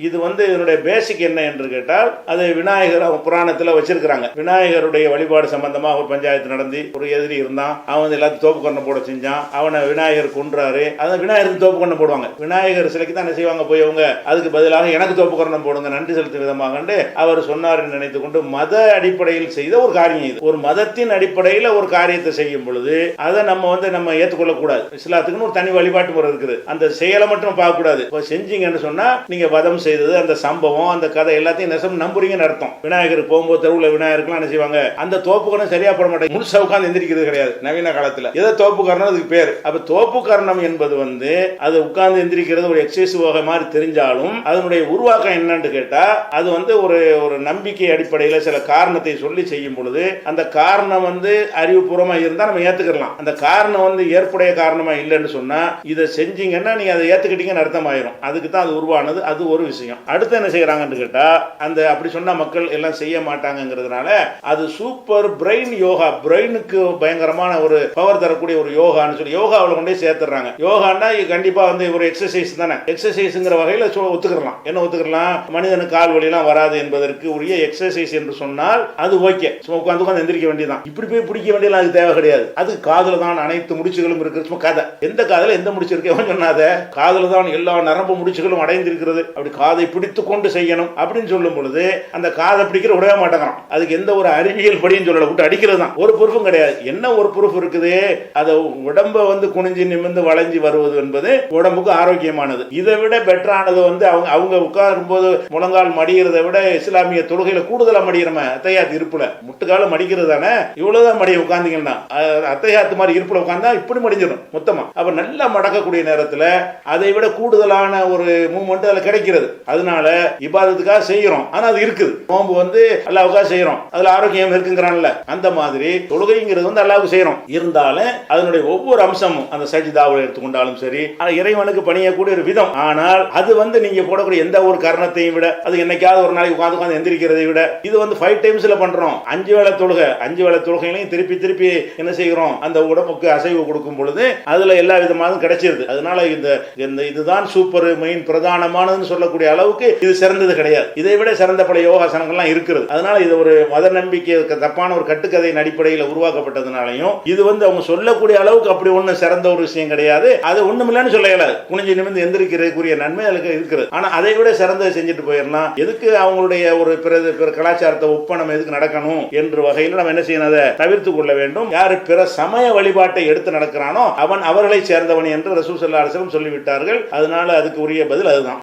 இது இதனுடைய பேசிக் என்ன என்று கேட்டால், அது விநாயகர் புராணத்தில் வச்சிருக்கிறாங்க. விநாயகருடைய வழிபாடு சம்பந்தமா ஒரு பஞ்சாயத்து நடந்து, ஒரு எதிரி இருந்தான், அவன் எல்லாத்தையும் தோப்பு கண்ணம் போட செஞ்சான், அவனை விநாயகர் கொன்றாரு. அதான் விநாயகருக்கு தோப்பு கண்ணம் போடுவாங்க. விநாயகர் சிலைக்கு தான் என்ன செய்வாங்க, போய் அவங்க அதுக்கு பதிலாக எனக்கு தோப்பு கண்ணம் போடுங்க நன்றி செலுத்தும் விதமாக அவர் சொன்னார் என்று நினைத்துக் கொண்டு மத அடிப்படையில் செய்த ஒரு காரியம் இது. ஒரு மதத்தின் அடிப்படையில் ஒரு காரியத்தை செய்யும் பொழுது அதை நம்ம ஏற்றுக்கொள்ள கூடாது. இஸ்லாத்துக்குன்னு ஒரு தனி வழிபாட்டு முறை இருக்குது. அந்த செயலை மட்டும் பார்க்க கூடாது. செஞ்சீங்கன்னு சொன்னா நீங்க வதம் செய்தது, அந்த சம்பவம், அந்த கதை எல்லாத்தையும் நெசம் நம்புறீங்கன்னு அர்த்தம். விநாயகர் போகும்போது தெருவில் விநாயகருக்குலாம் என்ன செய்வாங்க, அந்த தோப்புக்கரணம் சரியா போட மாட்டாங்க, முழுசா உட்கார்ந்து எந்திரிக்கிறது கிடையாது நவீன காலத்தில். ஏதோ தோப்புக்கரணம் அதுக்கு பேர். அப்ப தோப்புக்கரணம் என்பது அது உட்கார்ந்து எந்திரிக்கிறது ஒரு எக்ஸசைஸ் மாதிரி தெரிஞ்சாலும் அதனுடைய உருவாக்கம் என்னன்னு கேட்டா, அது ஒரு நம்பிக்கை அடிப்படையில் சில காரணத்தை சொல்லி செய்யும் பொழுது அந்த காரணம் அறிவுபூர்வமா இருந்தா நம்ம ஏத்துக்கலாம். அந்த காரணம் ஏற்புடைய காரணமா இல்லைன்னு சொன்னா இதை செஞ்சீங்கன்னா நீங்க அதை ஏத்துக்கிட்டீங்கன்னு அர்த்தம் ஆயிரும். அதுக்கு தான் அது உருவானது. அது ஒரு விஷயம். அடுத்து என்ன செய்யறாங்கன்னு கேட்டா, அந்த அப்படி சொன்னா மக்கள் எல்லாம் செய்ய மாட்டாங்கிறதுனால அது சூப்பர் பிரெயின் யோகா, பிரெயினுக்கு பயங்கரமான ஒரு பவர் தரக்கூடிய ஒரு யோகான்னு சொல்லி யோகாவில் கொண்டே சேர்த்துறாங்க. யோகான்னா கண்டிப்பா ஒரு எக்ஸசைஸ் தானே. எக்ஸசைஸ்ங்கிற வகையில் ஒத்துக்கலாம். என்ன ஒத்துக்கலாம், மனிதனுக்கு கால் வலியெல்லாம் வராது என்பதற்கு உரிய எக்ஸசைஸ் என்று சொன்னால் அது ஓகே. சும்மா உட்காந்து எந்திரிக்க வேண்டியதான். இப்படி போய் பிடிக்க வேண்டியது அது தேவை கிடையாது. அது காதுல தான் அனைத்து முடிச்சுகளும் இருக்கு. சும்மா கதை, எந்த காதல எந்த முடிச்சு இருக்கு சொன்னாத, காதுல தான் எல்லா நரம்பு முடிச்சுகளும் அடைந்திருக்கிறது. அப்படி காதை பிடித்து கொண்டு செய்யணும் அப்படின்னு சொல்லும் பொழுது அந்த காதை பிடிக்கிற விடவே மாட்டேங்கிறான். அதுக்கு எந்த ஒரு அறிவியல் படின்னு சொல்லல, விட்டு அடிக்கிறது தான். ஒரு ப்ரூஃபும் கிடையாது. என்ன ஒரு ப்ரூஃப் இருக்குது, அதை உடம்ப குனிஞ்சு நிமிர்ந்து வளைஞ்சு வருவது என்பது உடம்புக்கு ஆரோக்கியமானது. இதை விட பெட்டரானது அவங்க உட்காரும் போது முழங்கால் மடிகிறதை விட இஸ்லாமிய தொழுகையில கூடுதலா மடிக்கிறோம். அத்தையாத்து இருப்புல முட்டுக்கால மடிக்கிறது தானே, இவ்வளவுதான் மடிய உட்கார்ந்தீங்கன்னா. அத்தையாத்து மாதிரி இருப்புல உட்கார்ந்தா இப்படி மடிஞ்சிடும் மொத்தமா. அப்ப நல்லா மடக்கக்கூடிய நேரத்துல அதை விட கூடுதலான ஒரு மூவ்மெண்ட் அதுல கிடைக்கிறது. அதனால இபாதத்துக்காக செய்யறோம். ஆனா அது இருக்குது. நோம்பு அல்லாஹ்வுக்காக செய்யறோம், அதுல ஆரோக்கியம் இருக்குங்கிறான்ல. அந்த மாதிரி தொழுகைங்கிறது அல்லாஹ்வுக்கு செய்யறோம். இருந்தாலும் அதனுடைய ஒவ்வொரு அம்சமும் அந்த சஜிதாவை எடுத்துக்கொண்டாலும் சரி, இறைவனுக்கு பணியக்கூடிய ஒரு விதம். ஆனால் அது நீங்க போடக்கூடிய எந்த ஒரு காரணத்தையும் விட, அது என்னைக்காவது ஒரு நாளைக்கு உட்கார்ந்து எந்திரிக்கிறதை விட, இது 5 டைம்ஸ்ல பண்றோம். 5 வேளை தொழுகைகளையும் திருப்பி என்ன செய்கிறோம், அந்த உடம்புக்கு அசைவு கொடுக்கும் பொழுது அதுல எல்லா விதமானதும் கிடைச்சிருது. அதனால இதுதான் சூப்பர் மெயின் பிரதானமானதுன்னு சொல்லக்கூடிய அளவுக்கு இது சிறந்தது கிடையாது. இதை விட சிறந்த பல யோகாசனங்கள்லாம் இருக்கிறது. அதனால இது ஒரு மத நம்பிக்கை தப்பான ஒரு கட்டுக்கதையின் அடிப்படையில் உருவாக்கப்பட்டதுனாலையும் இது அவங்க சொல்லக்கூடிய அளவுக்கு அப்படி ஒண்ணு சிறந்த ஒரு விஷயம் கிடையாது. அது ஒண்ணுமில்லைன்னு சொல்ல இயலாது. குனிஞ்சு நிமிர்ந்து எந்திரிக்கிறதுக்குரிய நன்மை அதுக்கு இருக்கிறது. ஆனா அதை விட சிறந்ததை செஞ்சுட்டு போயிடலாம். எதுக்கு அவங்களுடைய ஒரு பிற கலாச்சாரத்தை ஒப்பனம் எதுக்கு நடக்கணும் என்ற வகையில் நம்ம என்ன செய்யணும், அதை தவிர்த்து கொள்ள வேண்டும். யாரு பிற சமய வழிபாட்டை எடுத்து நடக்கிறானோ அவன் அவர்களை சேர்ந்தவன் என்று ரசூல் ஸல்லல்லாஹு அலைஹி வஸல்லம் சொல்லிவிட்டார்கள். அதனால அதுக்கு உரிய பதில் அதுதான்.